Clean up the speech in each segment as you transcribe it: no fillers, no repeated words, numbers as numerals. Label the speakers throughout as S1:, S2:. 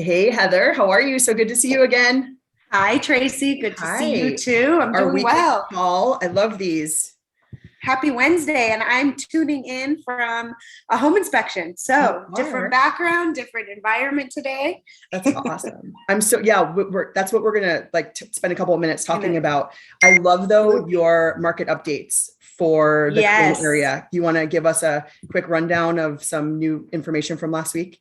S1: Hey, Heather, how are you? So good to see you again.
S2: Hi, Tracy. Good to see you
S1: Hi.
S2: too. I'm
S1: Our
S2: doing
S1: weekly
S2: well.
S1: call. I love these.
S2: Happy Wednesday. And I'm tuning in from a home inspection.
S1: You
S2: So, different
S1: are.
S2: background, different environment today.
S1: That's awesome. I'm so, yeah, that's what we're gonna spend a couple of minutes
S2: And
S1: talking about. I love though
S2: absolutely.
S1: your market updates for the Corona
S2: Yes.
S1: area. You want to give us a quick rundown of some new information from last week?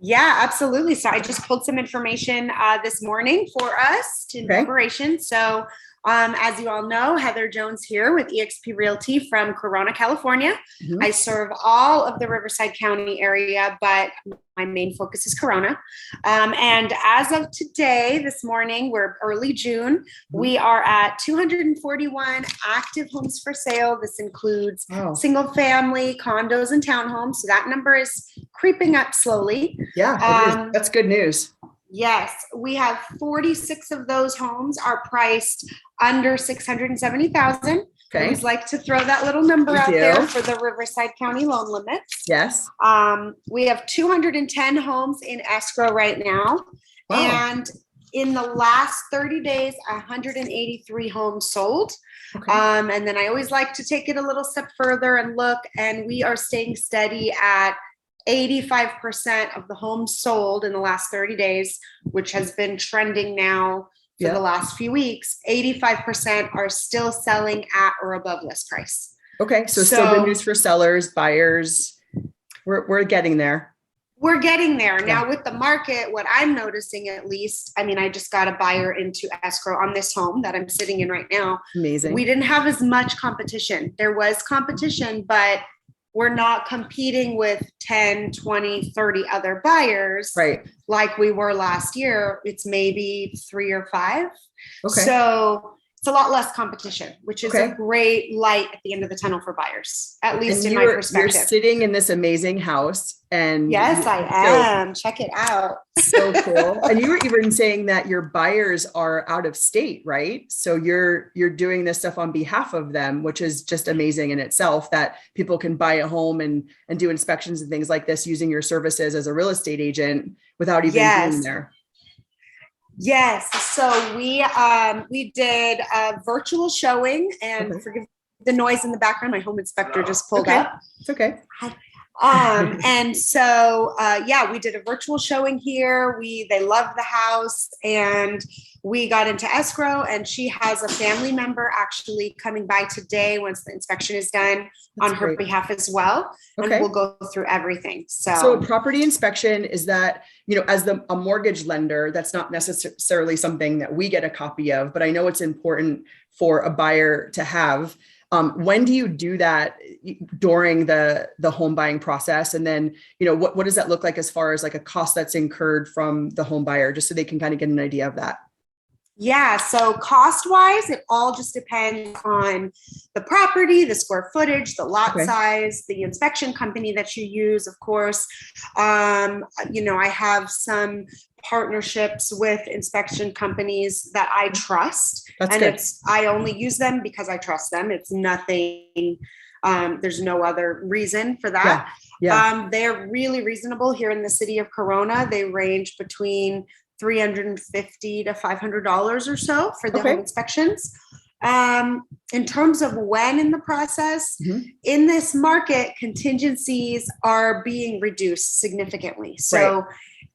S2: Yeah, absolutely. So I just pulled some information this morning for us in
S1: Okay.
S2: preparation. So, as you all know, Heather Jones here with eXp Realty from Corona, California. I
S1: Mhm.
S2: serve all of the Riverside County area, but my main focus is Corona. And as of today, this morning, we're early June.
S1: Mhm.
S2: We are at 241 active homes for sale. This includes
S1: Wow.
S2: single family, condos, and townhomes. So that number is creeping up slowly.
S1: Yeah, it is.
S2: Um,
S1: That's good news.
S2: yes, we have 46 of those homes are priced under 670,000. I
S1: Okay.
S2: always like to throw that little number
S1: We
S2: out there
S1: do.
S2: for the Riverside County loan limits.
S1: Yes.
S2: We have 210 homes in escrow right now.
S1: Wow.
S2: And in the last 30 days, 183 homes sold.
S1: Okay.
S2: And then I always like to take it a little step further and look, and we are staying steady at 85% of the homes sold in the last 30 days, which has been trending now for the
S1: Yeah.
S2: last few weeks. 85% are still selling at or above list price.
S1: Okay. So still good
S2: So
S1: news for sellers, buyers. We're getting there.
S2: we're getting there
S1: Yeah.
S2: now with the market. What I'm noticing, at least, I mean, I just got a buyer into escrow on this home that I'm sitting in right now. We
S1: Amazing.
S2: didn't have as much competition. There was competition, but we're not competing with 10, 20, 30 other buyers
S1: Right.
S2: like we were last year. It's maybe three or five.
S1: Okay.
S2: So it's a lot less competition, which is a
S1: Okay.
S2: great light at the end of the tunnel for buyers, at least
S1: And
S2: in my
S1: you're
S2: perspective.
S1: sitting in this amazing house and
S2: Yes, I
S1: so
S2: am. Check it out.
S1: so cool. And you were even saying that your buyers are out of state, right? So you're doing this stuff on behalf of them, which is just amazing in itself that people can buy a home and do inspections and things like this using your services as a real estate agent without even being
S2: Yes.
S1: there.
S2: Yes. So we did a virtual showing, and
S1: Okay.
S2: forgive the noise in the background. My home inspector just pulled
S1: Okay.
S2: up.
S1: It's okay.
S2: And so yeah, we did a virtual showing here. They loved the house, and we got into escrow, and she has a family member actually coming by today once the inspection is done
S1: That's
S2: on her
S1: great.
S2: behalf as well. And we'll
S1: Okay.
S2: go through everything.
S1: So a
S2: So
S1: property inspection is that, as a mortgage lender, that's not necessarily something that we get a copy of, but I know it's important for a buyer to have. When do you do that during the home buying process? And then, what does that look like as far as like a cost that's incurred from the home buyer, just so they can kind of get an idea of that?
S2: yeah, so cost wise, it all just depends on the property, the square footage, the lot
S1: Okay.
S2: size, the inspection company that you use, of course. I have some partnerships with inspection companies that I trust,
S1: That's
S2: and
S1: good.
S2: I only use them because I trust them. It's nothing, there's no other reason for
S1: Yeah.
S2: that.
S1: Yeah.
S2: They're really reasonable here in the city of Corona. They range between 350 to $500 or so for the home
S1: Okay.
S2: inspections. In terms of when in the process,
S1: Mhm.
S2: in this market, contingencies are being reduced significantly.
S1: Right.
S2: So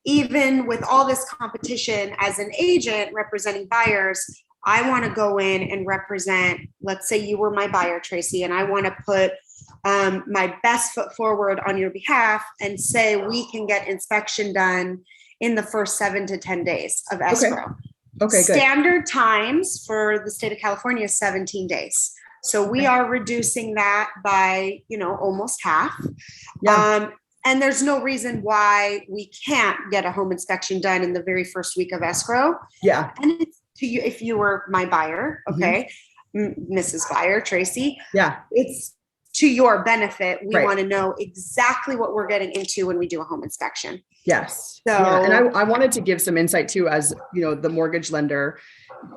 S2: even with all this competition as an agent representing buyers, I want to go in and represent, let's say you were my buyer, Tracy, and I want to put my best foot forward on your behalf and say we can get inspection done in the first 7 to 10 days of
S1: Okay.
S2: escrow.
S1: Okay. Good.
S2: Standard times for the state of California is 17 days. So we
S1: Okay.
S2: are reducing that by, almost half.
S1: Yeah.
S2: Um, and there's no reason why we can't get a home inspection done in the very first week of escrow.
S1: Yeah.
S2: And it's to you, if you were my buyer,
S1: Mhm.
S2: okay, Mrs. Buyer, Tracy,
S1: Yeah.
S2: it's to your benefit, we
S1: Right.
S2: want to know exactly what we're getting into when we do a home inspection.
S1: Yes.
S2: So,
S1: yeah. And I wanted to give some insight too, as you know, the mortgage lender,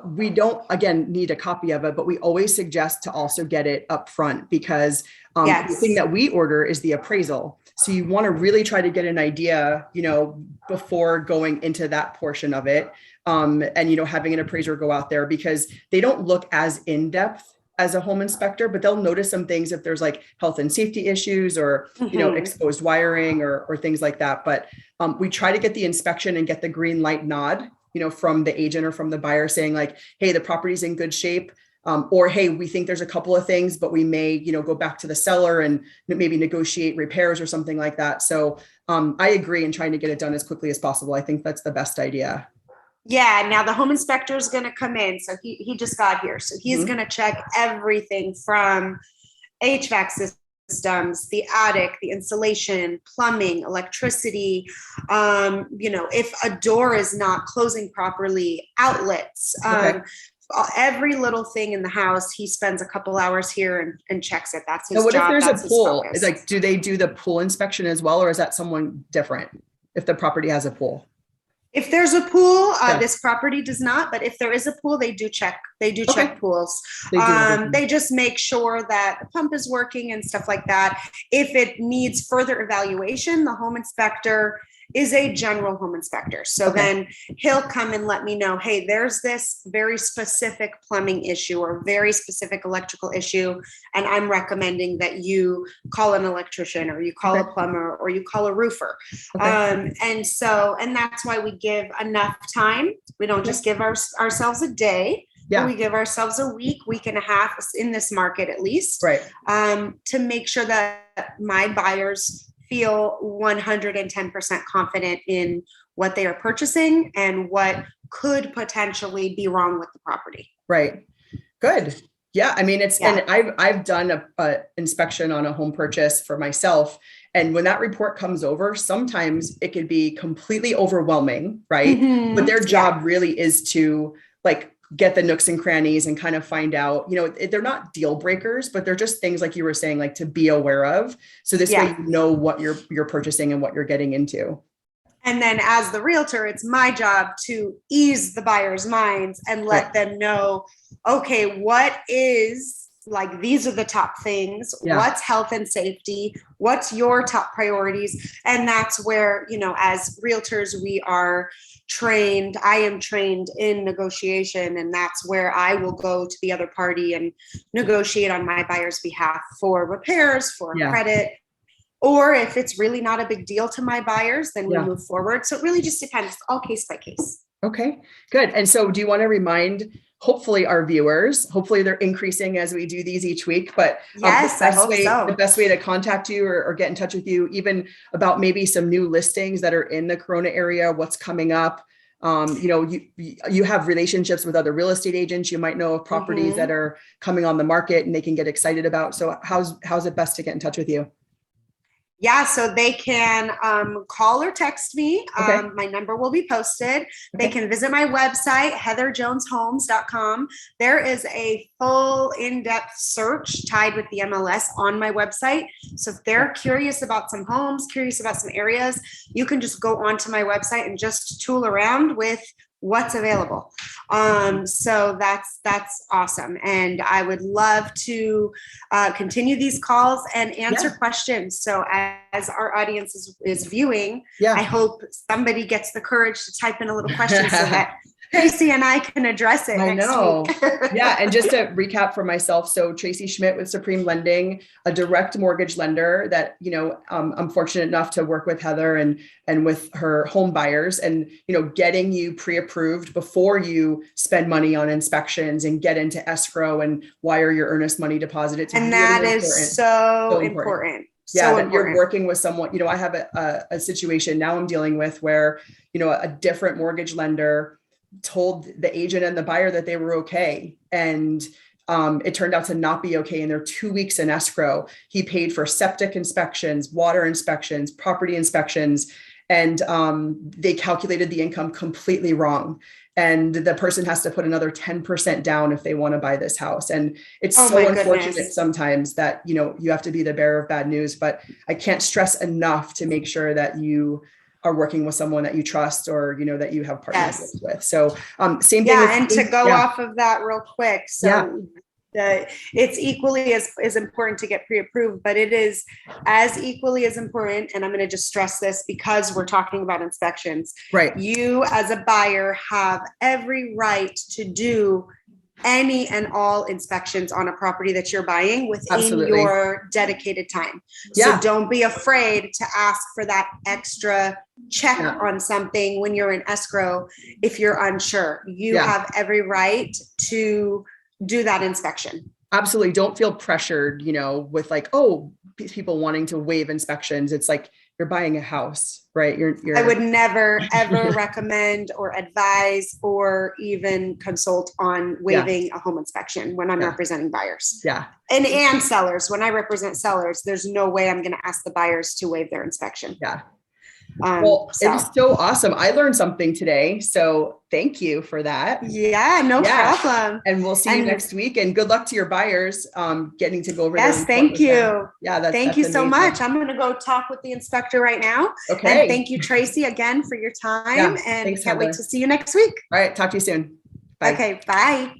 S1: we don't, again, need a copy of it, but we always suggest to also get it up front, because the thing that we order is the appraisal. So you want to really try to get an idea, you know, before going into that portion of it. And, you know, having an appraiser go out there, because they don't look as in depth as a home inspector, but they'll notice some things if there's like health and safety issues or, you know, exposed wiring or things like that. But we try to get the inspection and get the green light nod, you know, from the agent or from the buyer saying like, hey, the property's in good shape. Or, hey, we think there's a couple of things, but we may, you know, go back to the seller and maybe negotiate repairs or something like that. So I agree in trying to get it done as quickly as possible. I think that's the best idea.
S2: Yeah. Now the home inspector is going to come in. So he just got here. So he's going to check everything from HVAC systems, the attic, the insulation, plumbing, electricity, you know, if a door is not closing properly, outlets, every little thing in the house. He spends a couple hours here and checks it. That's his job.
S1: What if there's
S2: That's
S1: a pool? It's like, do they do the pool inspection as well? Or is that someone different if the property has a pool?
S2: If there's a pool, this property does not, but if there is a pool, they do check. They do check pools. They just make sure that the pump is working and stuff like that. If it needs further evaluation, the home inspector is a general home inspector. So then he'll come and let me know, hey, there's this very specific plumbing issue or very specific electrical issue. And I'm recommending that you call an electrician or you call a plumber or you call a roofer. And that's why we give enough time. We don't just give ourselves a day. Yeah. We give ourselves a week and a half in this market, at least, to make sure that my buyers feel 110% confident in what they are purchasing and what could potentially be wrong with the property.
S1: Right. Good. Yeah. I mean, and I've done a inspection on a home purchase for myself. And when that report comes over, sometimes it could be completely overwhelming, right? But their job really is to like get the nooks and crannies and kind of find out, you know, they're not deal breakers, but they're just things like you were saying, like to be aware of. So this way, you know what you're purchasing and what you're getting into.
S2: And then as the realtor, it's my job to ease the buyer's minds and let them know, okay, what is like, these are the top things, what's health and safety, what's your top priorities. And that's where, you know, as realtors, we are trained. I am trained in negotiation, and that's where I will go to the other party and negotiate on my buyer's behalf for repairs, for credit, or if it's really not a big deal to my buyers, then we move forward. So it really just depends, all case by case. Okay, good. And so do you want to remind, hopefully our viewers, hopefully they're increasing as we do these each week, but the best way to contact you or get in touch with you, even about maybe some new listings that are in the Corona area, what's coming up. You know, you have relationships with other real estate agents. You might know of properties that are coming on the market and they can get excited about. So how's it best to get in touch with you? Yeah, so they can call or text me. My number will be posted. They can visit my website, heatherjoneshomes.com. There is a full in-depth search tied with the MLS on my website. So if they're curious about some homes, curious about some areas, you can just go onto my website and just tool around with what's available. So that's awesome. And I would love to continue these calls and answer questions. So as our audience is viewing, I hope somebody gets the courage to type in a little question so that Tracie and I can address it next week. Yeah. And just to recap for myself. So Tracie Schmidt with Supreme Lending, a direct mortgage lender that, you know, I'm fortunate enough to work with Heather and with her home buyers and, you know, getting you pre-approved before you spend money on inspections and get into escrow and wire your earnest money deposit. It's and really that important. Is so important. Yeah, that you're working with someone, you know, I have a situation now I'm dealing with where, you know, a different mortgage lender told the agent and the buyer that they were okay. And it turned out to not be okay. And they're 2 weeks in escrow. He paid for septic inspections, water inspections, property inspections, and they calculated the income completely wrong.
S1: and the person has to put another 10% down if they want to buy this house. And it's
S2: Oh
S1: so
S2: my
S1: unfortunate
S2: goodness.
S1: sometimes that, you have to be the bearer of bad news, but I can't stress enough to make sure that you are working with someone that you trust, or, that you have partnerships
S2: Yes.
S1: with. So same thing
S2: Yeah,
S1: with
S2: and to
S1: me.
S2: go
S1: Yeah.
S2: off of that real quick,
S1: Yeah.
S2: so it's equally as important to get pre-approved, but it is as equally as important, and I'm going to just stress this because we're talking about inspections.
S1: Right.
S2: You as a buyer have every right to do any and all inspections on a property that you're buying within
S1: Absolutely.
S2: your dedicated time.
S1: Yeah.
S2: So don't be afraid to ask for that extra check
S1: Yeah.
S2: on something when you're in escrow. If you're unsure, you
S1: Yeah.
S2: have every right to do that inspection.
S1: Absolutely. Don't feel pressured, with like, oh, people wanting to waive inspections. It's like, you're buying a house, right?
S2: I would never, ever recommend or advise or even consult on waiving a home inspection when I'm representing buyers.
S1: Yeah.
S2: And sellers. When I represent sellers, there's no way I'm going to ask the buyers to waive their inspection.
S1: Yeah. Well, it was so awesome. I learned something today. So thank you for that.
S2: Yeah, no problem.
S1: And we'll see you next week. And good luck to your buyers getting to go over there.
S2: Yes, thank you.
S1: Yeah,
S2: thank you so much. I'm going to go talk with the inspector right now.
S1: Okay.
S2: And thank you, Tracie, again for your time. And
S1: thanks,
S2: can't wait
S1: Heather.
S2: to see you next week.
S1: All right. Talk to you soon. Bye.
S2: Okay, bye.